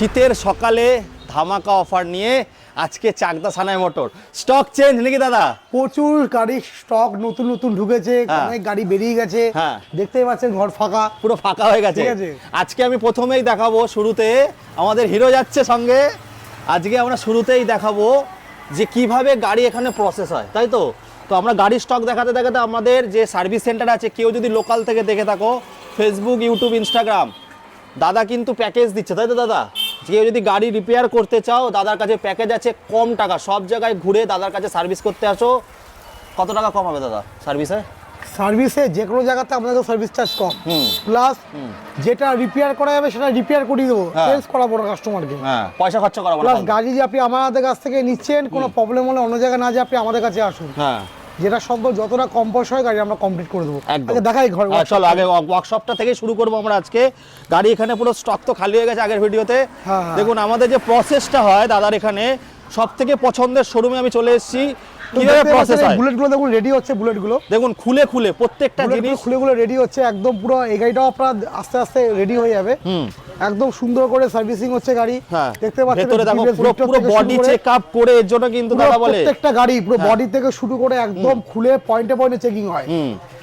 শীতের সকালে ধামাকা অফার নিয়ে আজকে চাকদা সানাই মোটর স্টক চেঞ্জ নাকি দাদা? প্রচুর গাড়ির স্টক নতুন নতুন ঢুকেছে, অনেক গাড়ি বেরিয়ে গেছে। দেখতেই পাচ্ছেন ঘর ফাঁকা, পুরো ফাঁকা হয়ে গেছে। আজকে আমি প্রথমেই দেখাবো, শুরুতে আমাদের হিরো যাচ্ছে সঙ্গে। আজকে আমরা শুরুতেই দেখাবো যে কিভাবে গাড়ি এখানে প্রসেস হয়, তাই তো? তো আমরা গাড়ির স্টক দেখাতে দেখাতে আমাদের যে সার্ভিস সেন্টার আছে, কেউ যদি লোকাল থেকে দেখে থাকো, ফেসবুক, ইউটিউব, ইনস্টাগ্রাম, দাদা কিন্তু প্যাকেজ দিচ্ছে, তাই তো দাদা? কেউ যদি গাড়ি রিপেয়ার করতে চাও, দাদার কাছে প্যাকেজ আছে কম টাকা। সব জায়গায় ঘুরে দাদার কাছে সার্ভিস করতে আসো। কত টাকা কম হবে দাদা সার্ভিসে? সার্ভিসে যে কোনো জায়গাতে আমাদের সার্ভিস চার্জ কম, প্লাস যেটা রিপেয়ার করা যাবে সেটা রিপেয়ার করে দেবো, চেঞ্জ করাবো না কাস্টমারকে। পয়সা খরচা করাবো না। প্লাস গাড়ি যে আপনি আমাদের কাছ থেকে নিচ্ছেন, কোনো প্রবলেম হলে অন্য জায়গায় না যে আপনি আমাদের কাছে আসুন। যেটা সম্ভব যতটা কম পয়সা হয় গাড়ি আমরা কমপ্লিট করে দেবো। দেখাই ঘর, চলো আগে ওয়ার্কশপটা থেকে শুরু করবো আমরা আজকে। গাড়ি এখানে পুরো স্টক তো খালি হয়ে গেছে আগের ভিডিওতে। দেখুন আমাদের যে প্রসেসটা হয় দাদার এখানে, সব থেকে পছন্দের শোরুমে আমি চলে এসেছি। কিভাবে প্রসেস হয়? বুলেটগুলো দেখুন রেডি হচ্ছে, বুলেটগুলো দেখুন খুলে খুলে প্রত্যেকটা জিনিস খুলে রেডি হচ্ছে একদম। পুরো এই গাড়িটাও আপনার আস্তে আস্তে রেডি হয়ে যাবে। একদম সুন্দর করে সার্ভিসিং হচ্ছে গাড়ি। দেখতে পাচ্ছেন ভেতরে দেখো পুরো বডি চেকআপ করে, এর জন্য কিন্তু দাদা বলে প্রত্যেকটা গাড়ি পুরো বডি থেকে শুরু করে একদম খুলে পয়েন্টে পয়েন্টে চেকিং হয়।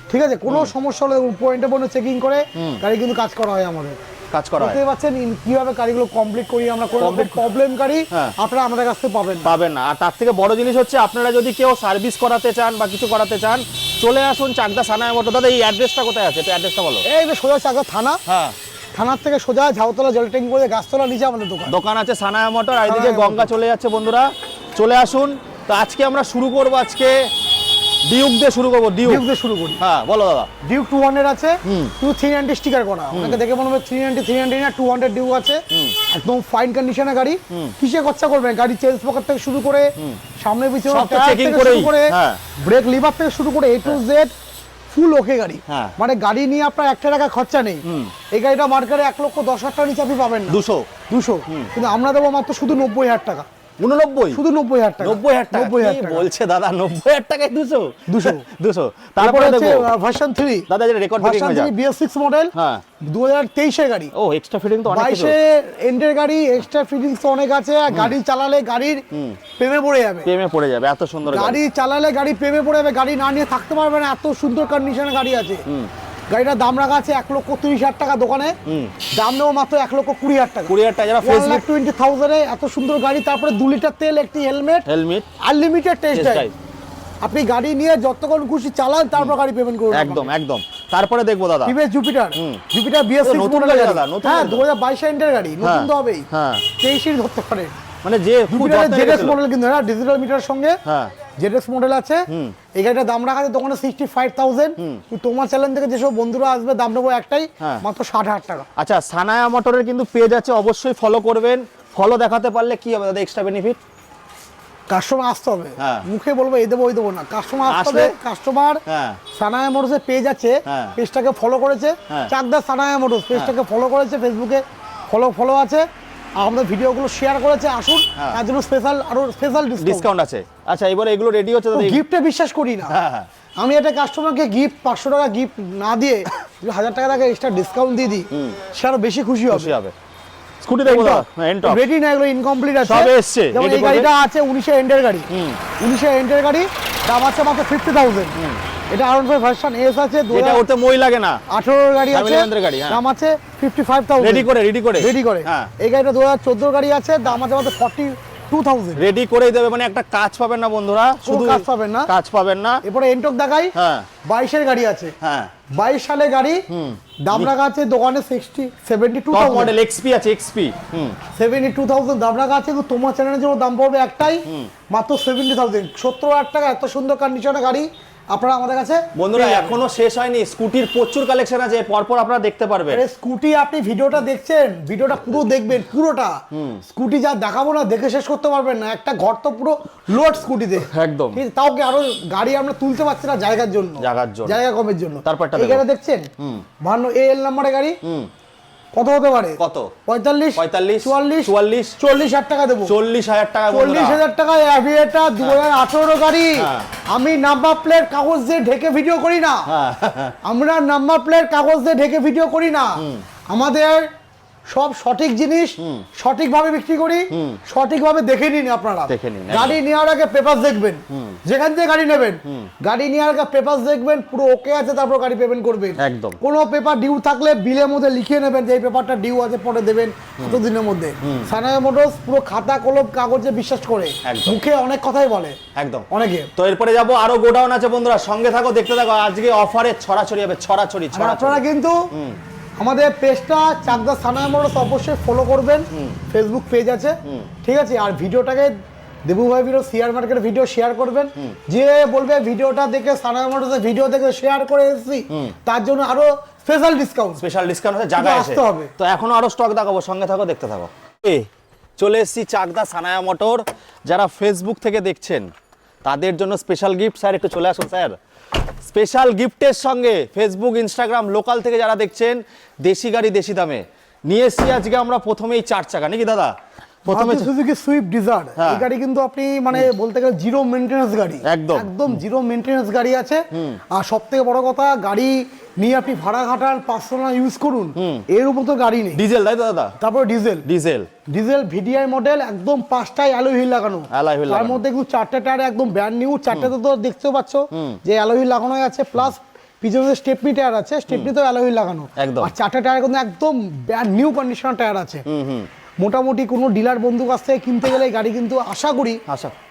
ঠিক আছে, কোনো সমস্যা হলে পয়েন্টে পয়েন্টে চেকিং করে গাড়ি কিন্তু কাজ করা হয় আমাদের। কাজ করা হয়। দেখতে পাচ্ছেন কিভাবে গাড়িগুলো কমপ্লিট করি আমরা। কোনো প্রবলেম গাড়ি আপনারা আমাদের কাছ থেকে পাবেন না। আর তার থেকে বড় জিনিস হচ্ছে, আপনারা যদি কেউ সার্ভিস করাতে চান বা কিছু করাতে চান, চলে আসুন চাকদা সানাই মোটর। দাদা এই অ্যাড্রেসটা কোথায় আছে? একটু অ্যাড্রেসটা বলো। এই যে সোজা চাকদা থানা, থানার থেকে সোজা ঝাউতলা জল ট্যাঙ্কি করে গাছতলা নিচে আমাদের দোকান আছে সানাই মোটর। আর এদিকে গঙ্গা চলে যাচ্ছে। বন্ধুরা চলে আসুন। তো আজকে আমরা শুরু করব, আজকে ডিউক দিয়ে শুরু করবো। ডিউক দিয়ে শুরু করি। বলো দাদা। ডিউক 200 আছে, 390 স্টিকার করা। আপনাকে দেখে মনে হবে 390 না 200 ডিউক আছে। একদম ফাইন কন্ডিশনে গাড়ি। কিসে খরচা করবেন? গাড়ি চেঞ্জ পকেট থেকে শুরু করে, সামনে পিছনে চেকিং করে, ব্রেক লিভার থেকে শুরু করে A to Z ফুল ওকে গাড়ি। মানে গাড়ি নিয়ে আপনার 1 টাকা খরচা নেই। এই গাড়িটা মার্কেটে 1,10,000 টাকা নিচে আপনি পাবেন না। 200 কিন্তু আমরা দেবো মাত্র শুধু 90,000 টাকা। 89 শুধু 90,000 টাকা। 90,000 টাকা বলছে দাদা? 90,000 টাকায় 200। তারপরে দেখো ভার্সন 3 দাদা, যেটা রেকর্ড ফিটিং হয়ে যায়, BS6 মডেল, 2023 এর গাড়ি। ও এক্সট্রা ফিটিং তো অনেক কিছু। 22 এন্ডের গাড়ি, এক্সট্রা ফিটিংস তো অনেক আছে। গাড়ি চালালে গাড়ির প্রেমে পড়ে যাবে। এত সুন্দর গাড়ি চালালে গাড়ি প্রেমে পড়ে যাবে। গাড়ি না নিয়ে থাকতে পারবে না, এত সুন্দর কন্ডিশনে গাড়ি আছে। গাড়িটার দাম রাখা আছে 1,30,000 টাকা দোকানে। দাম নেবো মাত্র 1,20,000 টাকা। 20,000 টাকা যারা ফেসবুক 1,20,000 এ এত সুন্দর গাড়ি। তারপরে 2 লিটার তেল, একটি হেলমেট, আনলিমিটেড টেস্ট ড্রাইভ। আপনি গাড়ি নিয়ে যতক্ষণ খুশি চালান, তারপর গাড়ি পেমেন্ট করুন। একদম। তারপরে দেখবো দাদা টিভিএস জুপিটার BS6 নতুন গাড়ি দাদা। 2022 এন্ডের গাড়ি, নতুন তো হবেই। 23 ধরতে পারে। মানে যে জেডএক্স মডেল কিন্তু ডিজিটাল মিটার সঙ্গে জেডএক্স মডেল আছে। এই গাড়িটার দাম রাখা আছে দোকানে 65,000। তোমার চ্যানেল থেকে যেসব বন্ধুরা আসবে, দাম নেবো একটাই, মাত্র 60,000 টাকা। আচ্ছা, সানায়া মোটরের কিন্তু পেজ আছে, অবশ্যই ফলো করবেন। ফলো দেখাতে পারলে কি হবে দাদা এক্সট্রা বেনিফিট? কাস্টমার আসতে হবে, মুখে বলবো এই দেবো ওই দেবো না। কাস্টমার আসতে হবে। কাস্টমার সানায়া মোটরসের পেজ আছে, পেজটাকে ফলো করেছে। চাকদা সানায়া মোটরস পেজটাকে ফলো করেছে, ফেসবুকে ফলো আছে। আমাদের ভিডিওগুলো শেয়ার করেছে। আসুন, তার জন্য স্পেশাল ডিসকাউন্ট আছে। আচ্ছা, এবারে এগুলো রেডি হচ্ছে দাদা? গিফটে বিশ্বাস করি না আমি। একটা কাস্টমারকে গিফট 500 টাকা গিফট না দিয়ে 1000 টাকা এক্সট্রা ডিসকাউন্ট দিয়ে দিই, সে আরো বেশি খুশি হবে। স্কুটি দেখো দাদা, এন্টপ রেডি না, এগুলো ইনকমপ্লিট আছে, সব এসেছে। যেমন এই গাড়িটা আছে 19 এন্ডের গাড়ি। 19 এন্ডের গাড়ি, দাম আছে মাত্র 50,000। এটা R15 ভার্সন এস আছে। এটা ওতে মই লাগে না। 18 গাড়ি আছে, দাম আছে 55,000। রেডি করে এই গাড়িটা 2014 গাড়ি আছে, দাম আছে মাত্র 42,000। রেডি করেই দেবে, মানে একটা কাজ পাবেন না বন্ধুরা, শুধু কাজ পাবেন না। এরপরে এন্টক দেখাই। 22 এর গাড়ি আছে, 22 সালের গাড়ি, দাম রাখা আছে দোকানে 72,000 মডেল এক্সপি আছে। 72,000 দাম রাখা আছে। কিন্তু তোমার চ্যানেলের জন্য দাম পড়বে একটাই, মাত্র 70,000। 70,000 টাকা এত সুন্দর কন্ডিশনের গাড়ি আপনারা আমাদের কাছে। বন্ধুরা এখনো শেষ হয়নি, স্কুটির প্রচুর কালেকশন আছে, পরপর আপনারা দেখতে পারবেন। স্কুটি আপনি ভিডিওটা দেখছেন, ভিডিওটা পুরো দেখবেন, পুরোটা। স্কুটি যা দেখাবো না, দেখে শেষ করতে পারবেন না। একটা ঘর তো পুরো লোড স্কুটিতে একদম। তাও কি আরো গাড়ি আমরা তুলতে পারছি না জায়গার জন্য, জায়গা কমের জন্য। তারপরটা এখানে দেখছেন 52 AL নাম্বারের গাড়ি। কত হতে পারে? কত? 45, 44, 40,000 টাকা দেবো। 40,000 টাকা। 40,000 টাকায় অ্যাভিয়েটার 2018 গাড়ি। আমি নাম্বার প্লেট কাগজ দিয়ে ঢেকে ভিডিও করি না। আমরা নাম্বার প্লেট কাগজ দিয়ে ঢেকে ভিডিও করি না। আমাদের সব সঠিক জিনিস সঠিকভাবে বিক্রি করি, সঠিকভাবে দেখে নিন আপনারা। গাড়ি নেওয়ার আগে পেপার দেখবেন, যেখান থেকে গাড়ি নেবেন গাড়ি নেওয়ার আগে পেপার দেখবেন পুরো ওকে আছে, তারপর গাড়ি পেমেন্ট করবেন। একদম। কোনো পেপার ডিউ থাকলে বিলের মধ্যে লিখিয়ে নেবেন যে এই পেপারটা ডিউ আছে, পরে দেবেন এতদিনের মধ্যে। সানায়া মোটরস পুরো খাতা কলম কাগজে বিশ্বাস করে, মুখে অনেক কথাই বলে একদম অনেকে। তো এরপরে যাবো আরো গোডাউন আছে বন্ধুরা, সঙ্গে থাকো দেখতে থাকো। আজকে অফারে ছড়াছড়ি হবে, ছড়াছড়ি। আপনারা কিন্তু আমাদের পেজটা চাকদা সানায়া মোটরস অবশ্যই ফলো করবেন, ফেসবুক পেজ আছে, ঠিক আছে। আর ভিডিওটাকে দেবু ভাই ভিডিও শেয়ার মার্কেটের ভিডিও শেয়ার করবেন। যে বলবে ভিডিওটা দেখে সানায়া মোটরসের ভিডিও দেখে শেয়ার করে এসেছি, তার জন্য আরো স্পেশাল ডিসকাউন্ট হচ্ছে, জায়গা আসতে হবে। তো এখনো আরো স্টক দেখাবো, সঙ্গে থাকো দেখতে থাকো। চলে এসেছি চাকদা সানায়া মোটর। যারা ফেসবুক থেকে দেখছেন তাদের জন্য স্পেশাল গিফট। স্যার একটু চলে আসুন স্যার। স্পেশাল গিফটের সঙ্গে ফেসবুক ইনস্টাগ্রাম লোকাল থেকে যারা দেখছেন, দেশি গাড়ি দেশি দামে নিয়ে এসেছি আজকে আমরা প্রথমেই 4 চাকা, নাকি দাদা? প্রথমে সুজুকি সুইফট ডিজায়ার, এই গাড়ি কিন্তু আপনি মানে বলতে গেলে জিরো মেইনটেনেন্স গাড়ি, একদম জিরো মেইনটেনেন্স গাড়ি আছে। আর সবথেকে বড় কথা, গাড়ি নিয়ে আপনি ভাড়া খাটান, পার্সোনাল ইউজ করুন, এর উপর তো গাড়ি নেই। ডিজেল, তাই তো দাদা? তারপর ডিজেল ভিডিআই মডেল, একদম 5টাই অ্যালয় হুইল লাগানো, তার মধ্যে কিন্তু 4টে টায়ার একদম ব্র্যান্ড নিউ। 4টাতে তো দেখতেও পাচ্ছ যে অ্যালয় হুইল লাগানো আছে, প্লাস পিছনে স্টেপনি টায়ার আছে, স্টেপনি তো অ্যালয় হুইল লাগানো। আর 4টে টায়ার কিন্তু একদম ব্র্যান্ড নিউ কন্ডিশনার টায়ার আছে। মোটামুটি কোনো ডিলার বন্ধু কাছ থেকে কিনতে গেলে গাড়ি কিন্তু আশা করি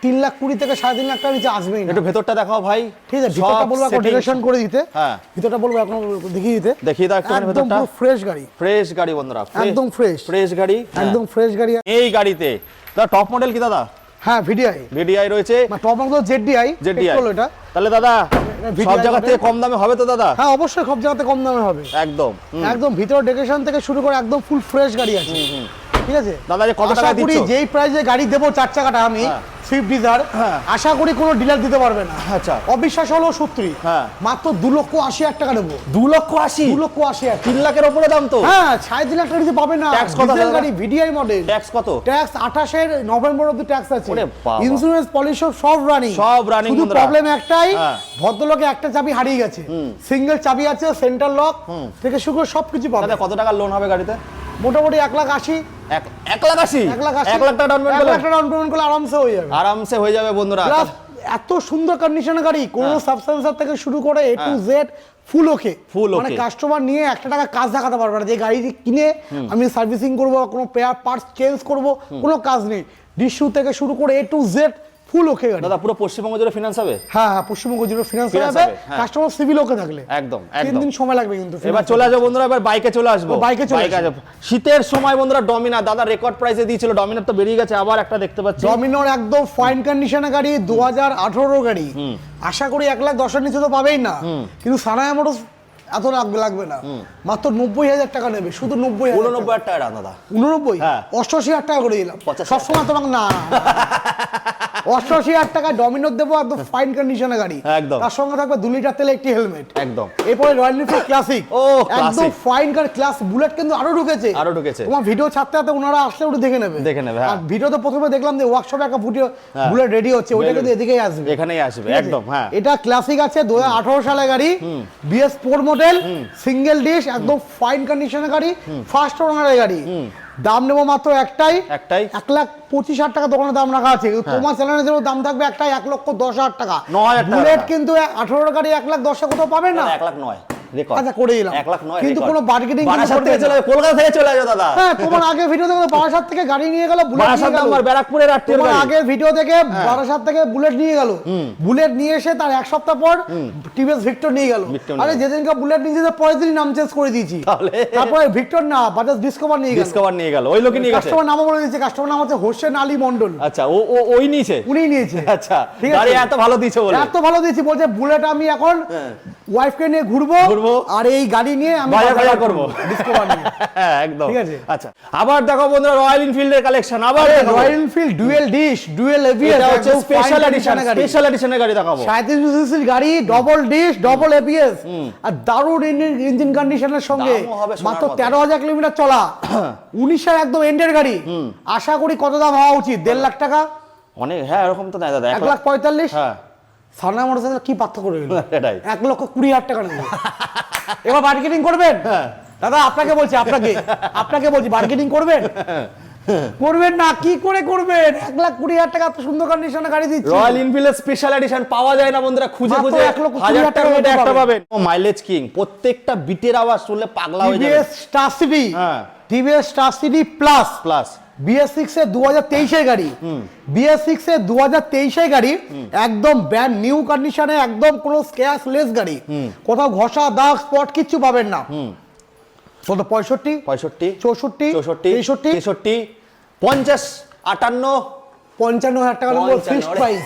3,20,000 থেকে 3.5 লাখ টাকার নিচে আসবেই না। একটু ভেতরটা দেখাও ভাই। ঠিক আছে, ভিতরটা বলবো এখন ডেকোরেশন করে দিতে। হ্যাঁ, ভিতরটা বলবো এখন দেখিয়ে দিতে। দেখিয়ে দাও একটু ভেতরটা। একদম ফ্রেশ গাড়ি, ফ্রেশ গাড়ি বন্ধুরা, একদম ফ্রেশ গাড়ি, একদম ফ্রেশ গাড়ি। এই গাড়িতে দাদা টপ মডেল কি দাদা? হ্যাঁ, ভিডিআই রয়েছে, টপ মডেল জেডডিআই পেট্রোল এটা। তাহলে দাদা সব জায়গা থেকে কম দামে হবে তো দাদা? হ্যাঁ, অবশ্যই সব জায়গাতে কম দামে হবে, একদম ভিতর ডেকোরেশন থেকে শুরু করে একদম ফুল ফ্রেশ গাড়ি আছে। ঠিক আছে দাদা, যে কত টাকা দিচ্ছ? যেই প্রাইসে গাড়ি দেবো 4 চাকাটা আমি সুইফট ডিজায়ার, আশা করি কোনো ডিলার দিতে পারবে না। আচ্ছা, অবিশ্বাস হলো সত্যি, মাত্র 2,80,000 টাকা দেবো। 2,80,000? 3 লাখের উপরে দাম তো? হ্যাঁ, 3.5 লাখ টাকা দিতে পাবে না। ট্যাক্স কত গাড়ি ভিডিআই মডেল? ট্যাক্স কত? ট্যাক্স 28 নভেম্বর অবধি ট্যাক্স আছে। ইন্স্যুরেন্স পলিসি সব রানিং। শুধু প্রবলেম একটাই, ভদ্রলোকে একটা চাবি হারিয়ে গেছে, সিঙ্গেল চাবি আছে, সেন্টার লক থেকে শুরু করে সবকিছু পাবে। কত টাকা লোন হবে গাড়িতে? মোটামুটি 1,80,000। 1,80,000? 1,00,000 টাকা ডাউন পেমেন্ট করলে আরামসে হয়ে যাবে বন্ধুরা। এত সুন্দর কন্ডিশনের গাড়ি, কোনো সাবস্টেন্সার থেকে শুরু করে A to Z ফুল ওকে। মানে কাস্টমার নিয়ে 1 টাকা কাজ দেখাতে পারবে না যে গাড়ি কিনে আমি সার্ভিসিং করবো, কোনো পার্টস চেঞ্জ করবো, কোনো কাজ নেই। ডিস্যু থেকে শুরু করে A to Z ফুল ওকে গাড়ি। দাদা পুরো পশ্চিমবঙ্গ জুড়ে ফিনান্স হবে? হ্যাঁ, পশ্চিমবঙ্গ জুড়ে ফিনান্স হবে, কাস্টমার সিভিল ওকে থাকলে। একদম 3 দিন সময় লাগবে কিন্তু। এবার চলে আসবো বন্ধুরা, এবার বাইকে চলে আসবো। শীতের সময় বন্ধুরা ডমিনার, দাদা রেকর্ড প্রাইসে দিয়েছিল, ডমিনার তো বেরিয়ে গেছে, আবার একটা দেখতে পাচ্ছি। ডমিনার একদম ফাইন কন্ডিশনের গাড়ি, 2018 গাড়ি, আশা করি 1,10,000 নিচে তো পাবেই না। কিন্তু সানায়া মোটরস এত লাগবে না, মাত্র 90,000 টাকা নেবে, শুধু 89,000 টাকা দাদা। 89? 88,000 টাকা করে দিলাম। সবসময় তোমাকে না 88,000 টাকা ডমিনোর দেবো, একদম ফাইন কন্ডিশনের গাড়ি, তার সঙ্গে থাকবে 2 লিটার তেলে একটি হেলমেট। একদম। এরপরে রয়্যাল এনফিল্ড ক্লাসিক, একদম ফাইন গাড়ি, ক্লাস বুলেট কিন্তু আরো ঢুকেছে। তোমার ভিডিও ছাড়তে ছাড়তে ওনারা আসলে ওটা দেখে নেবে। আর ভিডিওতে প্রথমে দেখলাম যে ওয়ার্কশপে একটা বুলেট রেডি হচ্ছে, ওইটা কিন্তু এদিকেই আসবে, এখানেই আসবে একদম। হ্যাঁ, এটা ক্লাসিক আছে, 2018 সালের গাড়ি, BS4 মডেল, সিঙ্গেল ডিশ, একদম ফাইন কন্ডিশনের গাড়ি, ফার্স্ট ওনারের গাড়ি। দাম নেবো মাত্র একটাই 1,25,000 টাকা দোকানে দাম রাখা আছে। তোমার চ্যানেলের জন্য দাম থাকবে একটাই 1,10,000 টাকা। বুলেট কিন্তু 18 গাড়ি 1,10,000 কোথাও পাবেন না। 1,09,000 আচ্ছা করে দিলাম, 1,09,000 কিন্তু কোনো বার্গেনিং বারাসাত থেকে চলে কলকাতা থেকে চলে আসো দাদা। হ্যাঁ, তোমার আগে ভিডিও থেকে বারাসাত থেকে গাড়ি নিয়ে গেল, বুলেট নিয়ে গেল। আমার ব্যারাকপুরের আটটির তোমার আগে ভিডিও থেকে বারাসাত থেকে বুলেট নিয়ে গেল, বুলেট নিয়ে এসে তার 1 সপ্তাহ পর টিভিএস ভিক্টর নিয়ে গেল। আরে যেদিনকে বুলেট নিয়ে যেতে পরের দিনই নাম চেঞ্জ করে দিয়েছি, তারপরে ভিক্টর না বাজাজ ডিসকভার নিয়ে গেল। ওই লোকই নিয়ে গেছে, কাস্টমার নামও বলে দিয়েছে, কাস্টমার নাম হচ্ছে হোসেন আলী মন্ডল। আচ্ছা, ওই নিয়েছে, উনি নিয়েছে। আচ্ছা, গাড়ি এত ভালো দিয়েছে বলে, এত ভালো দিয়েছি বলছে বুলেট আমি এখন ওয়াইফকে নিয়ে ঘুরবো, আর এই গাড়ি নিয়ে আমি বাজার করব ডিসকভার নিয়ে। একদম ঠিক আছে। আচ্ছা, আবার দেখো বন্ধুরা রয়্যাল এনফিল্ডের কালেকশন, আবার royal Enfield dual dish dual ABS, এটা হচ্ছে স্পেশাল এডিশনের গাড়ি দেখাবো। 37 সিসির গাড়ি, ডবল ডিশ ডবল এবিএস, আর দারুণ ইঞ্জিন কন্ডিশনের সঙ্গে, মাত্র 13,000 কিলোমিটার চলা, 19 একদম এন্ডের গাড়ি। আশা করি কত দাম হওয়া উচিত? 1.5 লাখ টাকা। অনেক, হ্যাঁ এরকম তো নাই দাদা, 1,45,000। হ্যাঁ, সানায়া মোটরসাইকেল কি পার্থক্য রইল? এটাই 1,20,000 টাকা নেবে। এবার মার্কেটিং করবেন, দাদা আপনাকে বলছি, আপনাকে বলছি, বার্গেনিং করবেন? করবেন না, কি করে করবেন? 1,20,000 টাকা এত সুন্দর কন্ডিশনে গাড়ি দিচ্ছি। রয়্যাল এনফিল্ড স্পেশাল এডিশন পাওয়া যায় না বন্ধুরা, খুঁজে মাত্র খুঁজে 1,20,000 টাকার মধ্যে একটা পাবেন। মাইলেজ কিং, প্রত্যেকটা বিটের আওয়াজ শুনলে পাগলা হয়ে যাবে। টিভিএস স্টার সিটি, হ্যাঁ TVS star city plus plus BS6 এর 2023 এর গাড়ি, BS6 এর 2023 এর গাড়ি, একদম ব্র্যান্ড নিউ কন্ডিশনে, একদম কোনো স্ক্র্যাচলেস গাড়ি, কোথাও ঘষা দাগ স্পট কিচ্ছু পাবেন না। কত? 65 65 64 64 63 63 50 58 55,000 টাকা ফিক্সড প্রাইস।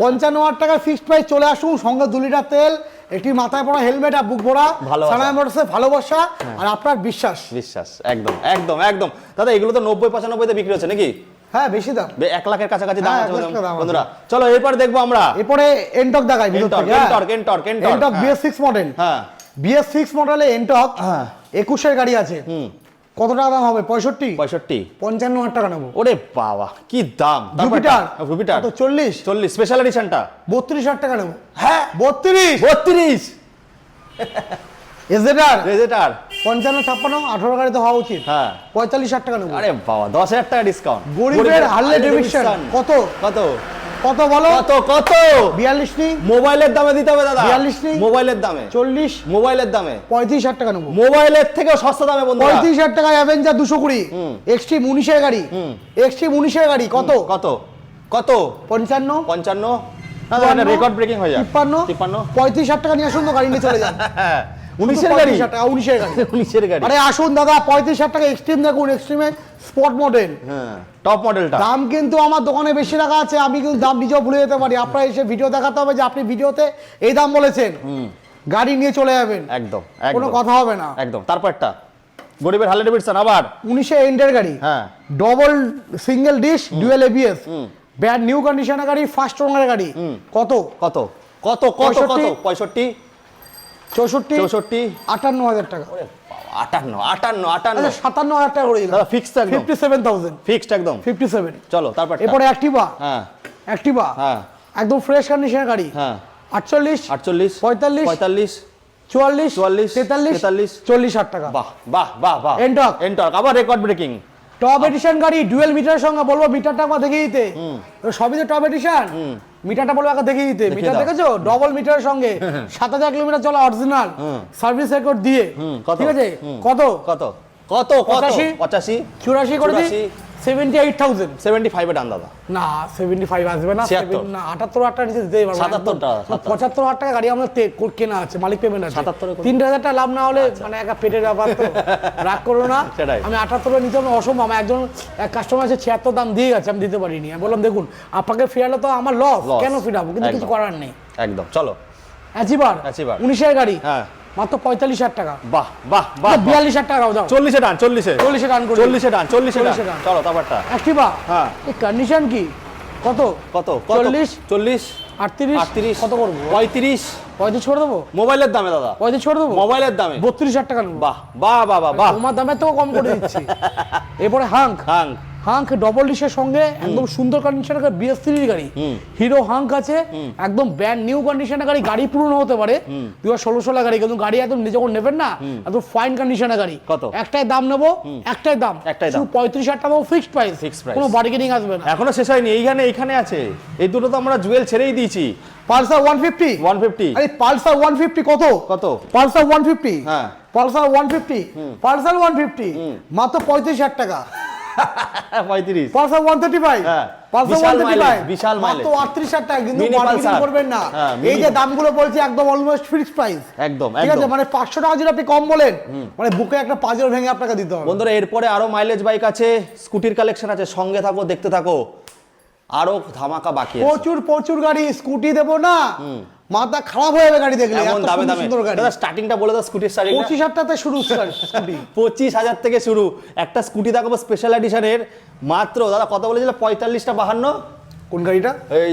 55,000 টাকা ফিক্সড প্রাইস। চলে আসুন, সঙ্গে 2 লিটার তেল, একটি মাথায় পড়া হেলমেট আর বুক ভরা সানায়া মোটরসের ভালোবাসা আর আপনার বিশ্বাস। একদম একদম একদম। দাদা এগুলো তো 90 95 তে বিক্রি হচ্ছে নাকি? হ্যাঁ, বেশি দাম, 1 লাখের কাছাকাছি দাম আছে বন্ধুরা। চলো এরপর দেখবো আমরা, এরপরে এনটক দেখাই ভিতর থেকে। এনটক BS6 মডেল, হ্যাঁ BS6 মডেলে এনটক 21 এর গাড়ি আছে। কত টাকা দাম হবে? 65 55,000 টাকা নেবো। ওরে বাবা কি দাম! জুপিটার তো 40 স্পেশাল এডিশনটা 32,000 টাকা নেবো। হ্যাঁ 32 এজেটার 55 56 18 গাড়িতে হওয়া উচিত। হ্যাঁ 45,000 টাকা নেবো। আরে বাবা 10,000 টাকা ডিসকাউন্ট। গরিবের হার্লে ডেভিডসন কত কত কত বলো? কত 42 নি মোবাইলের দামে দিতে হবে দাদা। 42 নি মোবাইলের দামে 40 মোবাইলের দামে 35,000 টাকা নেবো। মোবাইলের থেকেও সস্তা দামে বন্ধুরা। 35,000 টাকা অ্যাভেঞ্জার 220 এক্সট্রিম 19 এর গাড়ি, এক্সট্রিম 19 এর গাড়ি কত 55 55 না রেকর্ড ব্রেকিং হয়ে যায়। 53 35,000 টাকা নিয়ে আসুন তো, গাড়ি নিয়ে চলে যান। 19 এর গাড়ি 19 এর গাড়ি। গাড়ি। আরে আসুন দাদা, 35,000 টাকা এক্সট্রিম দেখুন, এক্সট্রিমে স্পট মডেল, হ্যাঁ টপ মডেলটা। দাম কিন্তু আমার দোকানে বেশি রাখা আছে, আমি কিন্তু দাম নিজেও ভুলে যেতে পারি। আপনারা এসে ভিডিও দেখাতে হবে যে আপনি ভিডিওতে এই দাম বলেছেন, গাড়ি নিয়ে চলে যাবেন, একদম কোনো কথা হবে না। একদম। তারপরটা গরিবের হার্লে ডেভিডসন আবার 19 এর এন্ডের গাড়ি, হ্যাঁ double single disc dual ABS, brand new কন্ডিশনের গাড়ি, ফার্স্ট ওনার গাড়ি। কত 65 64 58,000 টাকা। 57,000 টাকা করে দিলাম দাদা ফিক্সড একদম 57,000 ফিক্সড একদম 57। চলো তারপর এরপরে অ্যাক্টিভা, হ্যাঁ হ্যাঁ একদম ফ্রেশ কন্ডিশনের গাড়ি, হ্যাঁ 48 45 45 45 44 44 43 40,000 টাকা। বাহ বাহ বাহ বাহ। এনটক আবার রেকর্ড ব্রেকিং টপ এডিশন গাড়ি, ডুয়েল মিটারের সঙ্গে। বলবো মিটারটা একবার দেখিয়ে দিতে, সবই তো টপ এডিশন। মিটারটা বলবো একবার দেখিয়ে দিতে। মিটার দেখেছো? ডবল মিটারের সঙ্গে 7,000 কিলোমিটার চলা অরিজিনাল সার্ভিস রেকর্ড দিয়ে, ঠিক আছে? কত 85 84 করে দিই 78,000 75 এ ডান দাদা। না 75 আসবে না, 78,000 টাকা নিচে দিতেই পারবো না। 75,000 টাকা গাড়ি আমাদের কেনা আছে, মালিক পেমেন্ট আছে। 3,000 টাকা লাভ না হলে মানে একা পেটের ব্যাপার তো, রাগ করো না। আমি 78 নিচে আমি অসম্ভব। আমার এক কাস্টমার আছে 76 দাম দিয়ে গেছে, আমি দিতে পারিনি। আমি বললাম দেখুন আপনাকে ফিরালে তো আমার লস, কেন ফিরাবো? কিন্তু কিছু করার নেই। একদম চলো অ্যাচিভার 19 এর গাড়ি, হ্যাঁ মাত্র 45,000 টাকা। বাহ বাহ বাহ 42,000 টাকা দাও। 40 এ ডান 40 এ ডান 40 এ ডান। চলো তারপরটা অ্যাক্টিভা, হ্যাঁ এই কন্ডিশন কি? কত 40 38 কত করব? 35 করে দেবো মোবাইলের দামে দাদা। 35 করে দেবো মোবাইলের দামে 32,000 টাকা নেবো। বাহ বাহ বাহ বাহ। তোমার দামে তো কম করে দিচ্ছি। এরপরে হাঙ্ক ডবল ডিশের সঙ্গে একদম সুন্দর কন্ডিশনের BS3 গাড়ি, হিরো হাঙ্ক আছে, একদম ব্র্যান্ড নিউ কন্ডিশনের গাড়ি। গাড়ি পুরনো হতে পারে 2016 সালের গাড়ি, কিন্তু গাড়ি একদম যখন নেবেন না একদম ফাইন কন্ডিশনের গাড়ি। কত? একটাই দাম নেবো, একটাই দাম 35,000 টাকা ফিক্সড প্রাইস, কোনো বার্গেনিং আসবে না। এখনো শেষ হয়নি, এইখানে আছে। এই দুটো তো আমরা জুয়েল ছেড়েই দিয়েছি। পালসার 150 আরে পালসার 150 কত পালসার 150, হ্যাঁ পালসার 150 মাত্র 35,000 টাকা। 35 পালসার 135, হ্যাঁ পালসার 135 বিশাল মাইলেজ মাত্র 38,000 টাকা। কিন্তু মার্কেটিং করবেন না, এই যে দামগুলো বলছি একদম অলমোস্ট ফিক্সড প্রাইস, একদম ঠিক আছে? মানে 500 টাকা যদি আপনি কম বলেন, মানে বুকে একটা পাজর ভেঙে আপনাকে দিতে হবে। বন্ধুরা এরপরে আরো মাইলেজ বাইক আছে, স্কুটির কালেকশন আছে, সঙ্গে থাকো দেখতে থাকো, আরো ধামাকা বাকি আছে। প্রচুর গাড়ি। স্কুটি দেবো না, মাথা খারাপ হয়ে যাবে গাড়ি দেখলে। এমন দামে দাদা স্টার্টিংটা বলে দাও স্কুটির স্টার্টিং 25,000 টাকা থেকে শুরু স্কুটি 25,000 থেকে শুরু। একটা স্কুটি দেখাবো স্পেশাল এডিশনের, মাত্র দাদা কত বলেছিল? 45টা 52। কোন গাড়িটা? এই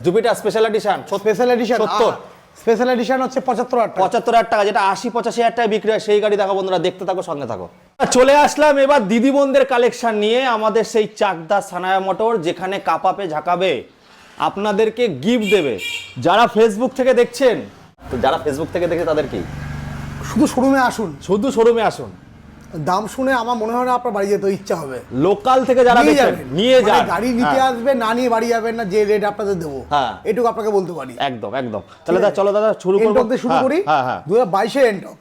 Jupiter special edition. 70 special edition হচ্ছে 75,000 টাকা, যেটা 80-85,000 টাকায় বিক্রি হয়, সেই গাড়ি দেখো বন্ধুরা, দেখতে থাকো সঙ্গে থাকো। চলে আসলাম এবার দিদি বোনদের কালেকশন নিয়ে, আমাদের সেই চাকদা সানায়া মোটর, যেখানে কাঁপাবে ঝাঁকাবে, আপনাদেরকে গিফট দেবে। যারা ফেসবুক থেকে দেখছেন, তো যারা ফেসবুক থেকে দেখে তাদের কি শুধু শোরুমে আসুন, শুধু শোরুমে আসুন, দাম শুনে আমার মনে হয় না আপনার বাড়ি যেতে ইচ্ছা হবে। লোকাল থেকে যারা দেখছেন নিয়ে মানে যান, গাড়ি নিতে আসবে, না নিয়ে বাড়ি যাবেন না, যে রেট আপনাদের দেবো এটুকু আপনাকে বলতে পারি। একদম একদম। তাহলে দাদা চলো দাদা শুরু করব। এনটক দিয়ে শুরু করি। 2022 এনটক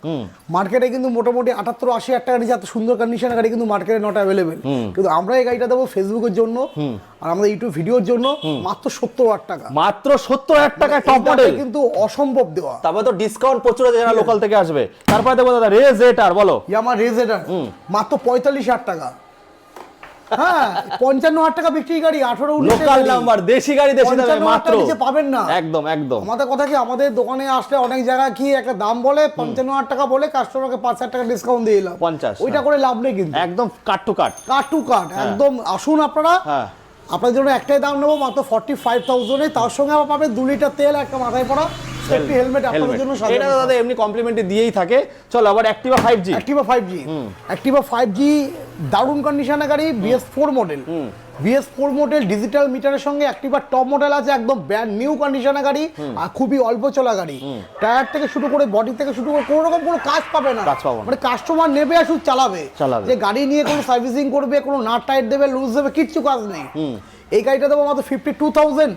মার্কেটে কিন্তু মোটামুটি 78-80 হাজার টাকা নিচে এত সুন্দর কন্ডিশনের গাড়ি কিন্তু মার্কেটে নট অ্যাভেলেবেল, কিন্তু আমরা এই গাড়িটা দেবো ফেসবুকের জন্য আর আমাদের ইউটিউব ভিডিওর জন্য মাত্র 70,000 টাকা। মাত্র 70,000 টাকা টপ মডেল, কিন্তু অসম্ভব দেওয়া। তারপরে তো ডিসকাউন্ট প্রচুর আছে যারা লোকাল থেকে আসবে। তারপরে দেবো দাদা রেজ এটার, বলো ইয়ামাহা রেজ এটার মাত্র 45,000 টাকা। হ্যাঁ, 55,000 টাকা বিক্রি গাড়ি, 18-19 লোকাল নাম্বার, দেশি গাড়ি দেশি দামে মাত্র, নিচে পাবেন না। একদম একদম। আমাদের কথা কি, আমাদের দোকানে আসলে অনেক জায়গায় কি একটা দাম বলে 55,000 টাকা বলে কাস্টমারকে 5,000 টাকা ডিসকাউন্ট দিয়ে দিলাম, 50, ওইটা করে লাভ নেই কিন্তু। একদম কাট টু কাট, কাট টু কাট একদম। আসুন আপনারা, আপনাদের জন্য একটাই দাম নেবো মাত্র 45,000 এ। তার সঙ্গে আবার পাবেন 2 লিটার তেল, একটা মাথায় পড়া সেফটি হেলমেট আপনাদের জন্য। এটা দাদা এমনি কমপ্লিমেন্টরি দিয়েই থাকে। চলো আবার অ্যাক্টিভা 5G। অ্যাক্টিভা 5G দারুণ কন্ডিশনের গাড়ি, BS4 model. BS4 model digital মিটারের সঙ্গে অ্যাক্টিভা টপ মডেল আছে, একদম ব্র্যান্ড নিউ কন্ডিশনের গাড়ি আর খুবই অল্প চলা গাড়ি। টায়ার থেকে শুরু করে বডি থেকে শুরু করে কোনো রকম কোনো কাজ পাবে না, মানে কাস্টমার নেবে আর শুধু চালাবে। যে গাড়ি নিয়ে কোনো সার্ভিসিং করবে, কোনো নাট টাইট দেবে, লুজ দেবে, কিচ্ছু কাজ নেই। এই গাড়িটা দেবো মাত্র 52,000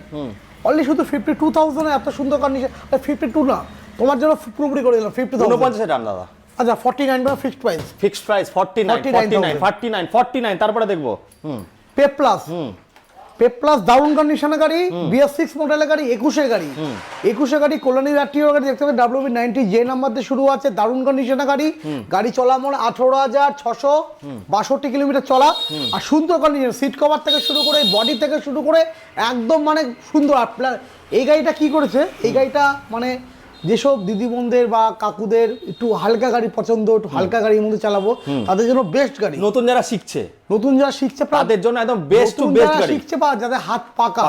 অনলি, শুধু 52,000 এত সুন্দর কন্ডিশন। 52 না, তোমার জন্য পুরোপুরি করে দিলাম 50,000 টাকা দাদা। আচ্ছা 49 ফিক্সড প্রাইস, ফিক্সড প্রাইস 49 তারপরে দেখবো পেপ্লাস দারুণ কন্ডিশনের গাড়ি, BS6 মডেলের গাড়ি, 21 গাড়ি, 21 গাড়ি, কল্যাণী RTO গাড়ি দেখতে পাবেন, WB90 যে নাম্বার দিয়ে শুরু আছে, দারুণ কন্ডিশনের গাড়ি। গাড়ি চলা মোট 18,662 কিলোমিটার চলা আর সুন্দর কন্ডিশন, সিট কভার থেকে শুরু করে বডি থেকে শুরু করে একদম মানে সুন্দর। আপনার এই গাড়িটা কি করেছে, এই গাড়িটা মানে যেসব দিদি বোনদের বা কাকুদের একটু হালকা গাড়ি পছন্দ, একটু হালকা গাড়ির মধ্যে চালাবো, তাদের জন্য বেস্ট গাড়ি। নতুন যারা শিখছে তাদের জন্য একদম বেস্ট টু বেস্ট গাড়ি, শিখছে বা যাদের হাত পাকা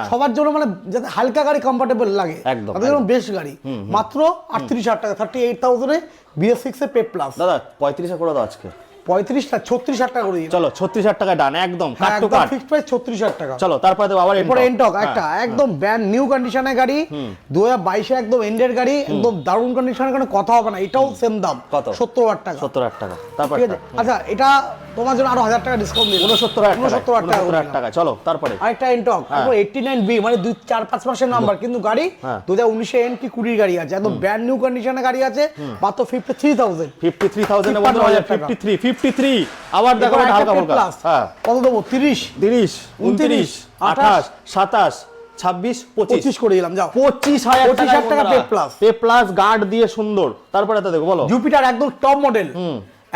সবার জন্য, মানে যাতে হালকা গাড়ি কমফোর্টেবল লাগে তাদের জন্য বেস্ট গাড়ি। মাত্র 38,000 টাকা, 38,000 এ BS6 এ পেপ্লাস। দাদা 35 করে দাও আজকে। 36,000 টাকা করে দিই। চলো 36,000 টাকা ডান, একদম কাট টু কাট ফিক্সড প্রাইস 36,000 টাকা। চলো তারপরে দেবো আবার এনটক, একটা একদম ব্র্যান্ড নিউ কন্ডিশনের গাড়ি, 2022 এ একদম এন্ডের গাড়ি, একদম দারুণ কন্ডিশনের, কোনো কথা হবে না। এটাও সেম দাম, কত? 70,000 টাকা। 70,000 টাকা। তারপর আচ্ছা, এটা তোমার জন্য আরো 1,000 টাকা ডিসকাউন্ট দিই, 69,000 টাকা। চলো তারপরে আরেকটা এনটক, 89B মানে 4-5 মাসের নাম্বার, কিন্তু গাড়ি 2019 এ এন কি 20 গাড়ি আছে, একদম ব্র্যান্ড নিউ কন্ডিশনের গাড়ি আছে, মাত্র 53,000 এ বন্ধু 53 আবার দেখো হালকা হালকা। কত দেবো? 30, 29, 28, 27, 26, 25 করে দিলাম। যাও 25,000 টাকা পে প্লাস গার্ড দিয়ে সুন্দর। তারপরে এটা দেখো, বলো জুপিটার একদম টপ মডেল,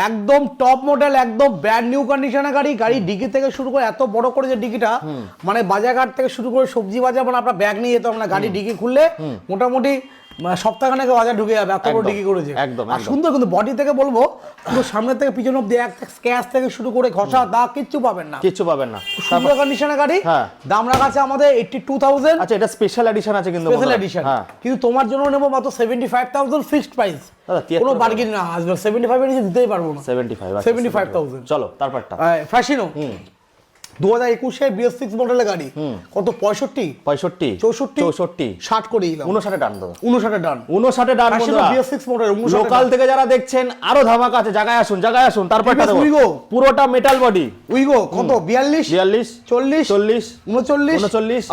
একদম টপ মডেল, একদম ব্র্যান্ড নিউ কন্ডিশনের গাড়ি। গাড়ি ডিকি থেকে শুরু করে এত বড় করে যে ডিকিটা, মানে বাজারঘাট থেকে শুরু করে সবজি বাজার, মানে আপনার ব্যাগ নিয়ে যেতে হবে না, গাড়ি ডিকি খুললে মোটামুটি সপ্তাহখানেক বাজার ঢুকে যাবে, এত বড় ডিকি করেছে। একদম আর সুন্দর, কিন্তু বডি থেকে বলবো পুরো সামনে থেকে পিছন অব্দি স্ক্র্যাচ থেকে শুরু করে ঘষা দাগ কিচ্ছু পাবেন না, সুন্দর কন্ডিশনের গাড়ি। দাম রাখা আছে আমাদের 82,000। আচ্ছা, এটা স্পেশাল এডিশন আছে, কিন্তু স্পেশাল এডিশন, কিন্তু তোমার জন্য নেবো মাত্র 75,000 ফিক্সড প্রাইস, কোনো বার্গেনিং না আসবে। 75 এর নিচে দিতেই পারবো না। 75,000। চলো তারপরটা ফ্যাশিনো 2021 এ BS6 মডেলের গাড়ি, কত? 65, 64, 60 করে দিলাম। 59 ডান দাদা, 59 ডান, 59 ডান বন্ধুরা। BS6 মডেল লোকাল থেকে যারা দেখছেন আরো ধামাকা আছে, জায়গায় আসুন। তারপরটা দেবো পুরোটা মেটাল বডি উইগো, কত? 42, 40, 40, 39, 39,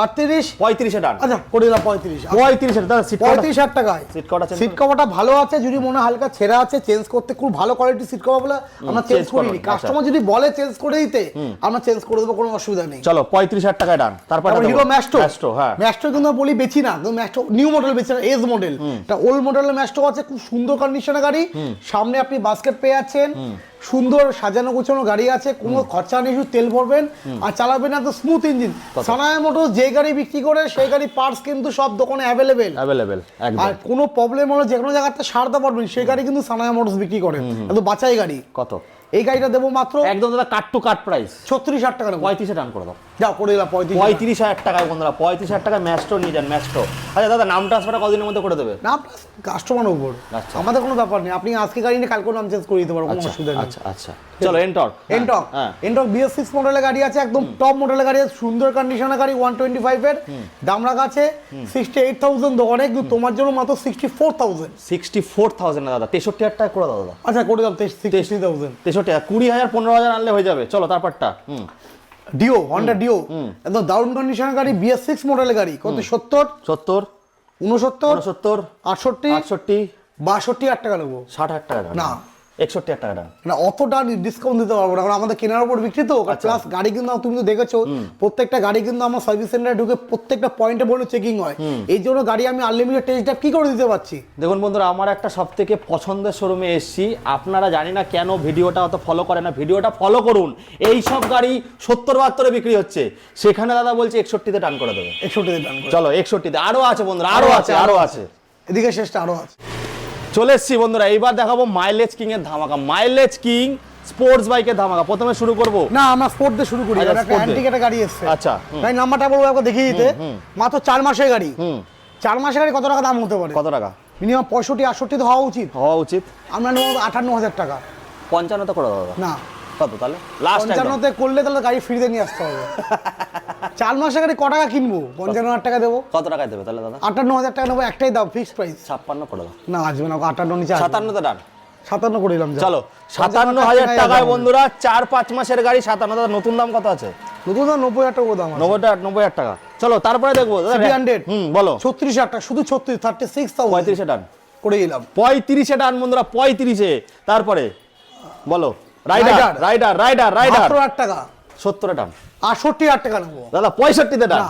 38, 35 ডান। আচ্ছা করে দিলাম 35 দাদা। সিট 35,000 টাকায় সিট কভারটা ভালো আছে, যদি মনে হালকা ছেঁড়া আছে চেঞ্জ করতে, খুব ভালো কোয়ালিটি সিট কভার বলে আমরা চেঞ্জ করিনি। কাস্টমার যদি বলে চেঞ্জ করে দিতে, আমরা চেঞ্জ করে দেবো, কোনো অসুবিধা নেই। চলো 35,000 টাকায় ডান। তারপর হিরো ম্যাস্টো, ম্যাস্টো কিন্তু বলি বেচি না, ম্যাস্টো নিউ মডেল বেচি না, এজ মডেল। এটা ওল্ড মডেলের ম্যাস্টো আছে, খুব সুন্দর কন্ডিশনের গাড়ি। সামনে আপনি বাস্কেট পেয়ে যাচ্ছেন, সুন্দর সাজানো গোছানো গাড়ি আছে, কোনো খরচা নেই, শুধু তেল ভরবেন আর চালাবেন, এত স্মুথ ইঞ্জিন। সানায়া মোটরস যে গাড়ি বিক্রি করে সেই গাড়ি পার্টস কিন্তু সব দোকানে অ্যাভেলেবেল, আর কোনো প্রবলেম হলে যে কোনো জায়গাতে সারতে পারবেন, সেই গাড়ি কিন্তু সানায়া মোটরস বিক্রি করে, একদম বাছাই গাড়ি। কত? এই গাড়িটা দেবো মাত্র একদম দাদা কাট টু কাট প্রাইস 36,000 টাকা। 35 ডান করে দাও। যাও করে দিলাম 35,000 টাকায় বন্ধুরা, 35,000 টাকায় ম্যাস্ট্রো নিয়ে যান, ম্যাস্ট্রো। আচ্ছা দাদা, নাম ট্রান্সফারটা কতদিনের মধ্যে করে দেবে? না কাস্টমারের উপর, আমাদের কোনো ব্যাপার নেই। আপনি আজকে গাড়ি নিয়ে কালকে নাম চেঞ্জ করে দিতে পারবো, কোনো অসুবিধা নেই। আচ্ছা আচ্ছা, চলো এনটর্ক। এনটর্ক BS6 মডেলের গাড়ি আছে, একদম টপ মডেলের গাড়ি আছে, সুন্দর কন্ডিশনের গাড়ি, 125 এর দাম রাখা আছে 68,000 দোকানে, কিন্তু তোমার জন্য মাত্র 64,000। 64,000 না দাদা, 63,000 টাকা করে দাও দাদা। আচ্ছা করে দাও 63,000। 63,000, 20,000 15,000 আনলে হয়ে যাবে। চলো তারপরটা ডিও, হন্ডা ডিও, একদম দারুণ কন্ডিশনের গাড়ি, BS6 মডেলের গাড়ি। কত? 70, 69, 68, 68, 62,000 টাকা নেবো। 60,000 টাকা না, 61,000 টাকা দাম। না অতটা ডিসকাউন্ট দিতে পারবো না, কারণ আমাদের কেনার উপর বিক্রি তো। প্লাস গাড়ি কিন্তু তুমি তো দেখেছো, প্রত্যেকটা গাড়ি কিন্তু আমার সার্ভিস সেন্টারে ঢুকে প্রত্যেকটা পয়েন্টে বলে চেকিং হয়। এই জন্য গাড়ি আমি আনলিমিটেড টেস্ট ড্রাইভ কি করে দিতে পারছি। দেখুন বন্ধুরা, আমার একটা সবথেকে পছন্দের শোরুমে এসেছি। আপনারা জানি না কেন ভিডিওটা অত ফলো করে না, ভিডিওটা ফলো করুন। এই সব গাড়ি 70-72 বিক্রি হচ্ছে, সেখানে দাদা বলছে 61-তে টান করে দেবে। 61-তে টান করে, চলো 61-তে। আরো আছে বন্ধুরা, আরো আছে, এদিকে শেষটা আরো আছে। চলে এসছি বন্ধুরা, এইবার দেখাবো মাইলেজ কিং এর ধামাকা, মাইলেজ কিং স্পোর্টস বাইকের ধামাকা। প্রথমে শুরু করব না, আমরা স্পোর্ট দিয়ে শুরু করি। একটা অ্যান্টিক গাড়ি এসেছে। আচ্ছা, তাই নাম্বারটা বলবো একবার দেখিয়ে দিতে। মাত্র 4 মাসের গাড়ি। 4 মাসের গাড়ি কত টাকা দাম হতে পারে? কত টাকা? মিনিমাম 65-68 তো হওয়া উচিত। আমরা নেব 58,000 টাকা। 55 তো করে দাও দাদা। না, কত তাহলে? লাস্ট 55তে করলে তাহলে গাড়ি ফ্রিতে নিয়ে আসতে হবে। 4 মাসের গাড়ি ক টাকা কিনবো? 55,000 টাকা দেবো। কত টাকায় দেবে তাহলে দাদা? 58,000 টাকা নেবো, একটাই দাম, ফিক্সড প্রাইস। 56 করে দাও। না আসবে না, 58 নিচে 57 তে ডান। 57 করে দিলাম। চলো 57,000 টাকায় বন্ধুরা 4-5 মাসের গাড়ি 57। দাদা নতুন দাম কত আছে? নতুন দাম 90,000 টাকা দাম আছে। 90,000 টাকা। চলো তারপরে দেখবো দাদা 300। বলো 36,000 টাকা, শুধু 36,000। 35-এ ডান করে দিলাম। 35-এ ডান বন্ধুরা, 35-এ। তারপরে বলো রাইডার। 70,000 টাকা। 70-এ ডান। 68,000 টাকা নেবো দাদা 65-তে ডান।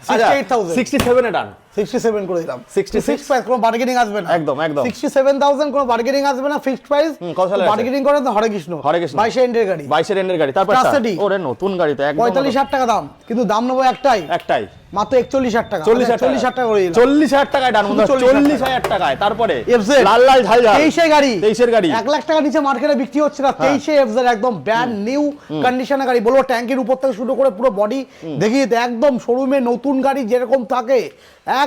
68,000। 67-এ ডান। 67 করে দিলাম। 66 প্রাইস, কোনো বার্গেনিং আসবে না। একদম 67,000, কোনো বার্গেনিং আসবে না, ফিক্সড প্রাইস। বার্গেনিং করে তো হরে কৃষ্ণ 22 এন্ডের গাড়ি। 22 এন্ডের গাড়ি। তারপর ওরে নতুন গাড়ি তো একদম 45,000 টাকা দাম, কিন্তু দাম নেবো একটাই মাত্র 41,000 টাকা। 40,000 টাকা করে দিলাম। 40,000 টাকায় ডান বন্ধুরা, 40,000 টাকায়। তারপরে FZ লাল লাল ঝালঝাল 23 গাড়ি। 23-এর গাড়ি 1 লাখ টাকা নিচে মার্কেটে বিক্রি হচ্ছে না। 23 FZ একদম ব্র্যান্ড নিউ কন্ডিশনের গাড়ি। বলবো ট্যাঙ্কের উপর থেকে শুরু করে পুরো বডি দেখিয়ে দিতে, একদম শোরুমে নতুন গাড়ি যেরকম থাকে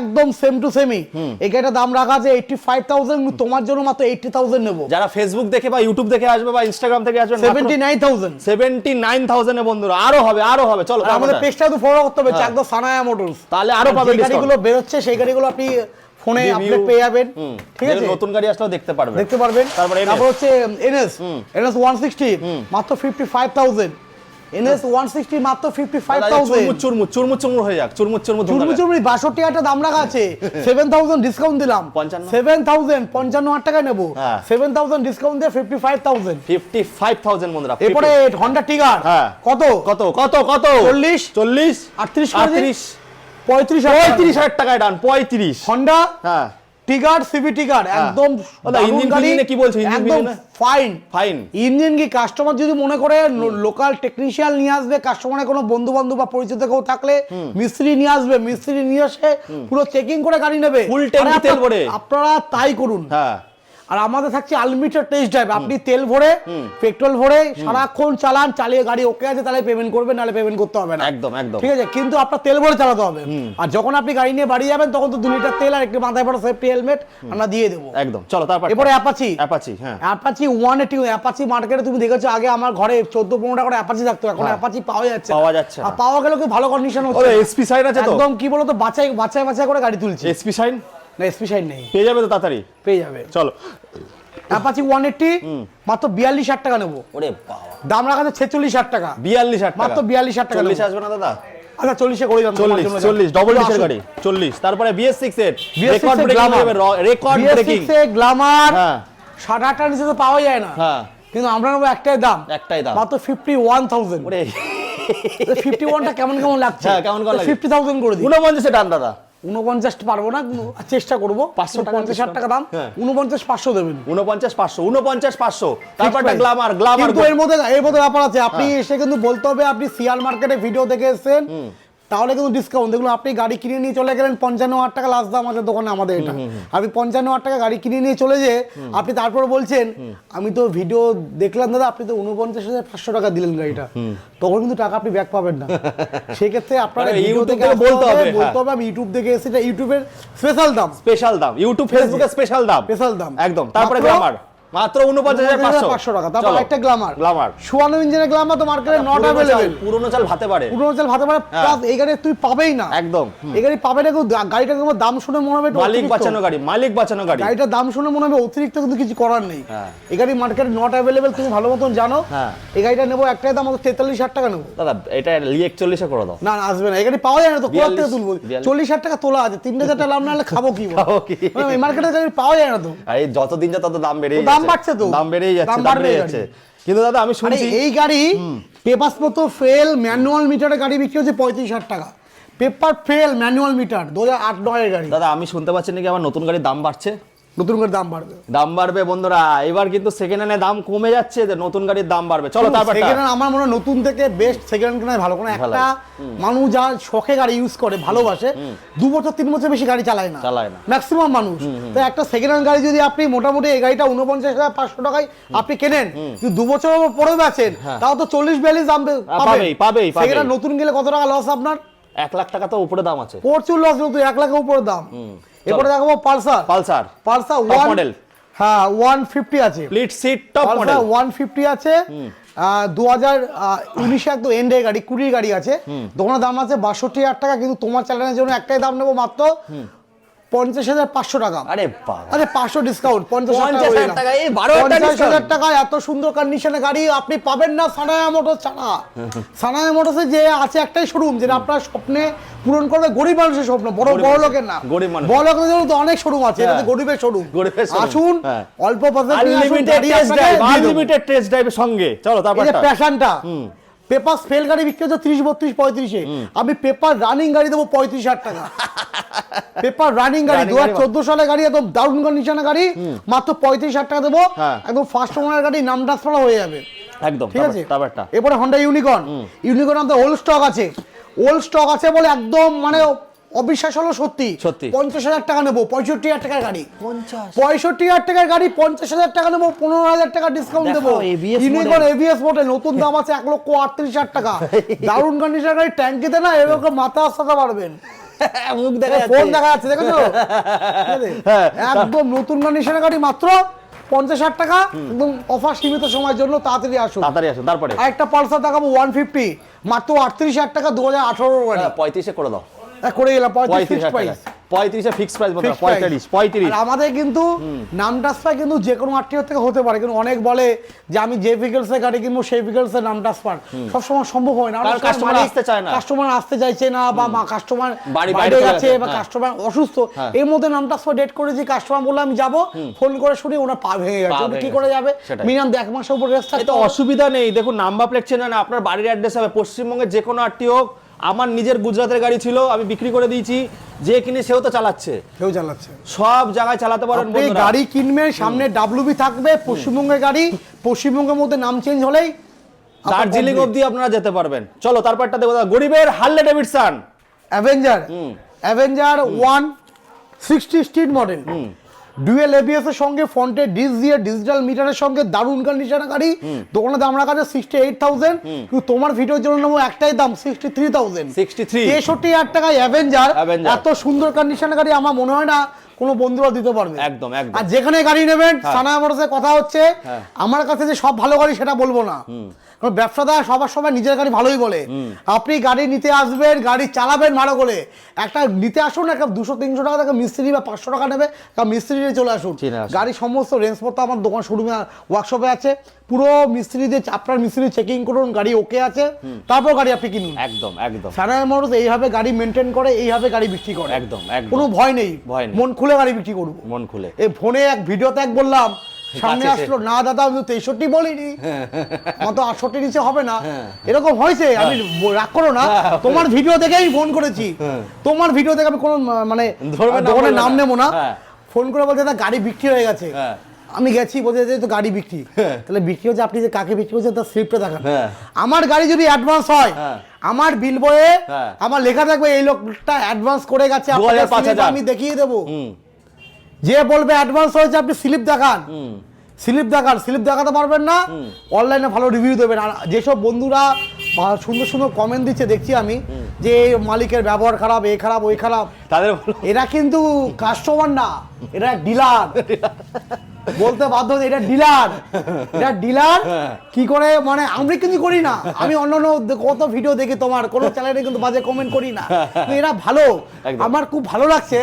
একদম সেম টু সেমই। এই গাড়িটার দাম রাখা আছে 85,000, তোমার জন্য মাত্র 80,000 নেবো। যারা ফেসবুক দেখে বা ইউটিউব দেখে আসবে বা ইনস্টাগ্রাম থেকে আসবে 79,000 এ বন্ধুরা। আরো হবে। চলো আমাদের পেজটা তো ফলো করতে হবে, একদম সানায়া মোটরস। তাহলে আরো পাবে। গাড়িগুলো বের হচ্ছে, সেই গাড়িগুলো আপনি ফোনে আপডেট পেয়ে যাবেন। ঠিক আছে, নতুন গাড়ি আসলেও দেখতে পারবেন। তারপর হচ্ছে NS 160 মাত্র 55,000। NS 160 মাত্র 55,000। চুরমুর হয়ে যাক। চুরমুর 62,000 দাম রাখা আছে। 7,000 ডিসকাউন্ট দিলাম। 55,000 টাকা নেবো। 7,000 ডিসকাউন্ট দিয়ে 55,000 বন্ধুরা। এরপরে হন্ডা টিগার কত 40 38 35,000 টাকায় ডান। 35 হন্ডা টিগার সিভি টিগার একদম ইঞ্জিন কি বলছো? একদম ফাইন ইঞ্জিন কি কাস্টমার যদি মনে করে লোকাল টেকনিশিয়ান নিয়ে আসবে, কাস্টমারের কোনো বন্ধু বান্ধব বা পরিচিত কেউ থাকলে মিস্ত্রি নিয়ে আসবে, মিস্ত্রি নিয়ে এসে পুরো চেকিং করে গাড়ি নেবে। ফুল ট্যাঙ্কি তেল ভরে আপনারা তাই করুন। আর আমাদের থাকছে আনলিমিটেড টেস্ট ড্রাইভ। আপনি তেল ভরে পেট্রোল ভরে সারাক্ষণ চালান, চালিয়ে গাড়ি ওকে আছে তাহলে পেমেন্ট করবেন, নাহলে পেমেন্ট করতে হবে না। একদম ঠিক আছে, কিন্তু আপনার তেল ভরে চালাতে হবে। আর যখন আপনি গাড়ি নিয়ে বাড়ি যাবেন তখন তো 2 লিটার তেল আর একটি মাথায় পড়া সেফটি হেলমেট আমরা দিয়ে দেবো। একদম। চলো তারপর এরপরে অ্যাপাচি 180। অ্যাপাচি মার্কেটে তুমি দেখেছো আগে আমার ঘরে 14-15 টাকা করে অ্যাপাচি থাকতো, এখন অ্যাপাচি পাওয়া যাচ্ছে। আর পাওয়া গেলেও কি ভালো কন্ডিশন হচ্ছে। এসপি সাইন আছে তো, একদম কি বলতো বাছাই করে গাড়ি তুলছে। এসপি সাইন না, এসপি সাইন নেই। পেয়ে যাবে তো তাড়াতাড়ি, পেয়ে যাবে। চলো অ্যাপাচি 180 মাত্র 42,000 টাকা নেবো। ওরে বাবা, দাম রাখা আছে 46,000 টাকা। 42,000 টাকা, মাত্র 42,000 টাকা। 40 আসবে না দাদা? আচ্ছা 40 করে দিলাম। 40 ডবল ডিসের গাড়ি 40। তারপরে BS6 এর রেকর্ড ব্রেকিং গ্ল্যামার 60,000 টাকার নিচে তো পাওয়া যায় না। কিন্তু আমরা নেবো একটাই দাম মাত্র 51,000। ওরে 51টা কেমন লাগছে? কেমন লাগছে? 50,000 করে দিই। 49 এ টান দাদা। 49 পারবো না, চেষ্টা করবো। 550,000 টাকা দাম। 49,500 দেবেন। 49,500। তারপরটা গ্ল্যামার কিন্তু এর মধ্যে ব্যাপার আছে। আপনি এসে কিন্তু বলতে হবে আপনি সিআর মার্কেটে ভিডিও দেখে এসেছেন, তাহলে কিন্তু ডিসকাউন্ট। দেখুন আপনি গাড়ি কিনে নিয়ে চলে গেলেন 55,000 টাকা লাস্ট দাম আছে দোকানে আমাদের এটা, আপনি 55,000 টাকা গাড়ি কিনে নিয়ে চলে যে আপনি তারপর বলছেন আমি তো ভিডিও দেখলাম দাদা আপনি তো 49,500 টাকা দিলেন গাড়িটা, তখন কিন্তু টাকা আপনি ব্যাক পাবেন না। সেক্ষেত্রে আপনার ইউটিউব থেকে বলতে হবে আমি ইউটিউব থেকে এসে ইউটিউবের স্পেশাল দাম, ইউটিউব ফেসবুকে স্পেশাল দাম একদম। তারপরে গ্ল্যামার মাত্র 49,500 টাকা। তারপর একটা গ্ল্যামার 56 ইঞ্চিনের গ্ল্যামার তো মার্কেটে নট अवेलेबल, পুরনো চাল ভাতে পারে প্লাস এই গাড়ি তুই পাবেই না একদম, এই গাড়ি পাবে না। গাড়িটার দাম শুনে মনে হবে মালিক বাঁচানো গাড়ি, গাড়িটার দাম শুনে মনে হবে অতিরিক্ত, কিন্তু কিছু করার নেই। এই গাড়ি মার্কেটে নট अवेलेबल, তুমি ভালো মতন জানো। এই গাড়িটা নেবো একটাই দাম 43,000 টাকা নেবো দাদা, এটা লি 41 এ করে দাও। না আসবে না, এই গাড়ি পাওয়া যায় না তো, কোথা থেকে তুলবো? 40,000 টাকা তোলা আছে, 3,000 টাকা লাভ না হলে খাবো কি? এই মার্কেটে গাড়ি পাওয়া যায় না তো, এই যত দিন যা তত দাম বেড়ে যাচ্ছে, দাম বাড়ছে তো, দাম বেড়ে যাচ্ছে। কিন্তু দাদা আমি শুনছি এই গাড়ি পেপার মতো ফেল ম্যানুয়াল মিটারের গাড়ি বিক্রি হচ্ছে 35,000 টাকা, পেপার ফেল ম্যানুয়াল মিটার 2008-9 এর গাড়ি। দাদা আমি শুনতে পাচ্ছি নাকি আমার নতুন গাড়ির দাম বাড়ছে, নতুন গাড়ির দাম বাড়বে বন্ধুরা। এবার কিন্তু সেকেন্ড হ্যান্ডে দাম কমে যাচ্ছে, নতুন গাড়ির দাম বাড়বে। চলো তারপর সেকেন্ড হ্যান্ড আমার মনে হয় নতুন থেকে বেস্ট সেকেন্ড হ্যান্ড কেনাই ভালো। কোনো একটা মানুষ যা শখে গাড়ি ইউজ করে ভালোবাসে 2 বছর 3 বছর বেশি গাড়ি চালায় না ম্যাক্সিমাম মানুষ। তো একটা সেকেন্ড হ্যান্ড গাড়ি যদি আপনি মোটামুটি এই গাড়িটা 49,500 টাকায় আপনি কেনেন, কিন্তু 2 বছর পরেও বেচেন, তাও তো 40-42 দাম পাবেই। সেকেন্ড হ্যান্ড নতুন গেলে কত টাকা লস আপনার? 1 লাখ টাকা তো উপরে দাম আছে, প্রচুর লস, নতুন 1 লাখের উপরে দাম। এরপরে দেখাবো পালসার 1, হ্যাঁ 150 আছে, স্প্লিট সিট টপ মডেল 150 আছে, 2019 একদম এন্ডের গাড়ি, 20 গাড়ি আছে, দোকানের দাম আছে 62,000 টাকা, কিন্তু তোমার চ্যানেলের জন্য একটাই দাম নেবো মাত্র 50,500 টাকা। আরে বাবা, আরে 500 ডিসকাউন্ট, 50,000 টাকা, এই 50,000 টাকা এত সুন্দর কন্ডিশনের গাড়ি আপনি পাবেন না সানায়া মোটরস ছাড়া। সানায়া মোটরসে যে আছে একটাই শোরুম, যেটা আপনার স্বপ্নে পূরণ করবে, গরিব মানুষের স্বপ্ন, বড় লোকের না, বড় লোকের জন্য তো অনেক শোরুম আছে, এটা গরিবের শোরুম। আসুন অল্প বাজেটে আনলিমিটেড টেস্ট ড্রাইভের সঙ্গে। চলো তারপর এই প্যাশনটা পেপার ফেল গাড়ি বিক্রি হচ্ছে 30, 32, 35-এ, আমি পেপার রানিং গাড়ি দেবো 35,000 টাকা। পেপার রানিং গাড়ি 2014 সালের গাড়ি, একদম দারুণ কন্ডিশনের গাড়ি, মাত্র 35,000 টাকা দেবো, একদম ফার্স্ট ওনার গাড়ি, নাম ট্রান্সফার হয়ে যাবে একদম, ঠিক আছে। এরপরে হন্ডা ইউনিকর্ন আমাদের ওল্ড স্টক আছে বলে একদম মানে অবিশ্বাস হলো সত্যি 50,000 টাকা নেবো, 65,000 টাকার গাড়ি, 65,000 টাকার গাড়ি 50,000 টাকা নেবো, 15,000 টাকা ডিসকাউন্ট দেবো। ইউনিকর্ন এবিএস মডেল নতুন দাম আছে 1,38,000 টাকা, দারুণ কন্ডিশনের গাড়ি, ট্যাঙ্কিতে না এরকম মাথা আসতে পারবেন, মুখ দেখা যাচ্ছে, ফোন দেখা যাচ্ছে, দেখেছো একদম নতুন কন্ডিশনের গাড়ি, মাত্র 50,000 টাকা, একদম অফার সীমিত সময়ের জন্য, তাড়াতাড়ি আসুন। তারপরে আরেকটা পালসার দেখাবো 150, মাত্র 38,000 টাকা, 2018 গাড়ি, 35-এ করে দাও, করে গেলাম 35 প্রাইস, 35 এ ফিক্স প্রাইস বলতে 45। আমাদের কিন্তু নাম ট্রান্সফার কিন্তু যে কোনো আরটিও থেকে হতে পারে, কিন্তু অনেক বলে যে আমি যে ভেহিকলস এর গাড়ি কিনবো সেই ভেহিকলস এর নাম ট্রান্সফার সব সময় সম্ভব হয় না, কাস্টমার আসতে চায় না, কাস্টমার আসতে চাইছে না, বা কাস্টমার বাইরে গেছে, বা কাস্টমার অসুস্থ, এর মধ্যে নাম ট্রান্সফার ডেট করেছি, কাস্টমার বললো আমি যাবো, ফোন করে শুনি ওনার পা ভেঙে গেছে, ওটা কি করে যাবে? মিনিমাম 1 মাসের উপর রেস্ট থাকতে, অসুবিধা নেই। দেখুন নাম্বার প্লেট চেনে না, আপনার বাড়ির অ্যাড্রেস হবে, পশ্চিমবঙ্গের যে কোনো আরটিও। আমার নিজের গুজরাটের গাড়ি ছিল, আমি বিক্রি করে দিয়েছি, যে কিনে সেও তো চালাচ্ছে, সব জায়গায় চালাতে পারেন। গাড়ি কিনবেন, সামনে ডাব্লিউবি থাকবে, পশ্চিমবঙ্গের গাড়ি, পশ্চিমবঙ্গের মধ্যে নাম চেঞ্জ হলেই দার্জিলিং অবধি আপনারা যেতে পারবেন। চলো তারপরটা দেখো গরিবের Harley Davidson Avenger 160 street model, dual ABS এর সঙ্গে ফ্রন্টে ডিস দিয়ে ডিজিটাল মিটারের সঙ্গে দারুণ কন্ডিশনের গাড়ি, দোকানে দাম রাখা আছে 68,000, কিন্তু তোমার ভিডিওর জন্য নেবো একটাই দাম 63,000, 63,000 টাকায় অ্যাভেঞ্জার। এত সুন্দর কন্ডিশনের গাড়ি আমার মনে হয় না কোনো বন্ধুরা দিতে পারবে, একদম। আর যেখানে গাড়ি নেবেন সানায়া মোটরসের কথা হচ্ছে, আমার কাছে যে সব ভালো গাড়ি সেটা বলবো না, কারণ ব্যবসাদার সবার নিজের গাড়ি ভালোই বলে। আপনি গাড়ি নিতে আসবেন, গাড়ি চালাবেন ভালো করে, একটা নিতে আসুন, একটা 200-300 টাকা থেকে মিস্ত্রি বা 500 টাকা নেবে, মিস্ত্রি নিয়ে চলে আসুন। গাড়ি সমস্ত রেঞ্জপত্র আমার দোকান শোরুমে ওয়ার্কশপে আছে, পুরো মিস্ত্রি দিয়ে আপনার মিস্ত্রি চেকিং করুন, গাড়ি ওকে আছে, তারপর গাড়ি আপনি কিনুন। একদম। সানায়া মোটরস এইভাবে গাড়ি মেনটেন করে, এইভাবে গাড়ি বিক্রি করে, একদম। কোনো ভয় নেই, মন খুলে গাড়ি বিক্রি করবো, মন খুলে। এই ফোনে এক ভিডিওতে এক বললাম, সামনে আসলো না দাদা আমি 63 বলিনি, মতো 68 নিচে হবে না, এরকম হয়েছে। আমি রাগ করো না, তোমার ভিডিও দেখেই ফোন করেছি, তোমার ভিডিও দেখে আমি কোনো মানে দোকানের নাম নেবো না, ফোন করে বলছে দাদা গাড়ি বিক্রি হয়ে গেছে, আমি গেছি বলতে তো গাড়ি বিক্রি, তাহলে বিক্রি হচ্ছে আপনি যে কাকে বিক্রি করছেন তার স্লিপটা দেখান। হ্যাঁ। আমার গাড়ি যদি অ্যাডভান্স হয়, হ্যাঁ। আমার বিল বইয়ে হ্যাঁ। আমার লেখা থাকবে এই লোকটা অ্যাডভান্স করে গেছে, 2000, 5000 আমি দেখিয়ে দেবো। হুম। যে বলবে অ্যাডভান্স হয়েছে আপনি স্লিপ দেখান, স্লিপ দেখান, স্লিপ দেখাতে পারবেন না, অনলাইনে ভালো রিভিউ দেবেন। আর যেসব বন্ধুরা সুন্দর সুন্দর কমেন্ট দিচ্ছে দেখছি আমি, যে এই মালিকের ব্যবহার খারাপ, এই খারাপ ওই খারাপ, তাদের এরা কিন্তু কাস্টমার না, এরা ডিলার। বলতে বাধ্য হচ্ছে এটা ডিলার, এটা ডিলার। কি করে মানে আমি কিন্তু করি না, আমি অন্যান্য কত ভিডিও দেখি তোমার, কোনো চ্যানেলে কিন্তু বাজে কমেন্ট করি না, কিন্তু এরা ভালো, আমার খুব ভালো লাগছে,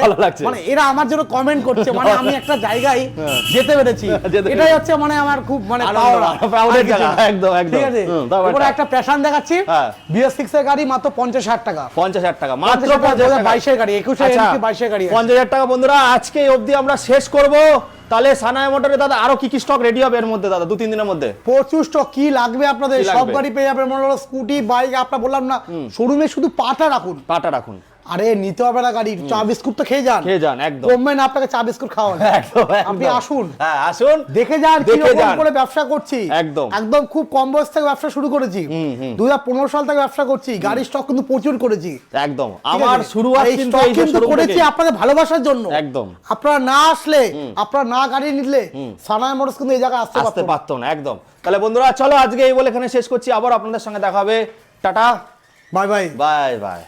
মানে এরা আমার জন্য কমেন্ট করছে, মানে আমি একটা জায়গায় যেতে পেরেছি, এটাই হচ্ছে মানে আমার খুব মানে প্রাউডের জায়গা। একদম একদম। ঠিক আছে। এবার একটা প্যাশন দেখাচ্ছি, BS6 এর গাড়ি মাত্র 50,000 টাকা, 50,000 টাকা মাত্র, 22 এর গাড়ি, 21 এর 22 এর গাড়ি, 50,000 টাকা। বন্ধুরা আজকে অবধি আমরা শেষ করব। তাহলে সানায়া মোটরে দাদা আরো কি কি স্টক রেডি হবে এর মধ্যে দাদা 2-3 দিনের মধ্যে? প্রচুর স্টক, কি লাগবে আপনাদের কি সব লাগবে? গাড়ি পেয়ে যাবেন, মনে হলো স্কুটি বাইক, আপনার বললাম না শোরুমে শুধু পাটা রাখুন, পাটা রাখুন। আরে নিতে হবে না গাড়ি, চা বিস্কুট তো খেয়ে যান, খেয়ে যান একদম, কমবে না আপনাকে চা বিস্কুট খাওয়ান, একদম আপনি আসুন, হ্যাঁ আসুন, দেখে যান কিরকম করে ব্যবসা করছি। একদম একদম খুব কম বয়স থেকে ব্যবসা শুরু করেছি, 2015 সাল থেকে ব্যবসা করছি, গাড়ির স্টক কিন্তু প্রচুর করেছি একদম। আমার শুরুয়াত কিন্তু এই কিন্তু করেছি আপনাদের ভালোবাসার জন্য, একদম। আপনারা না আসলে, আপনারা না গাড়ি নিলে সানায়া মোটরস কিন্তু এই জায়গায় আসতে পারতো না, একদম। তাহলে বন্ধুরা চলো আজকে এই বলে এখানে শেষ করছি, আবার আপনাদের সঙ্গে দেখা হবে, tata, bye bye bye bye.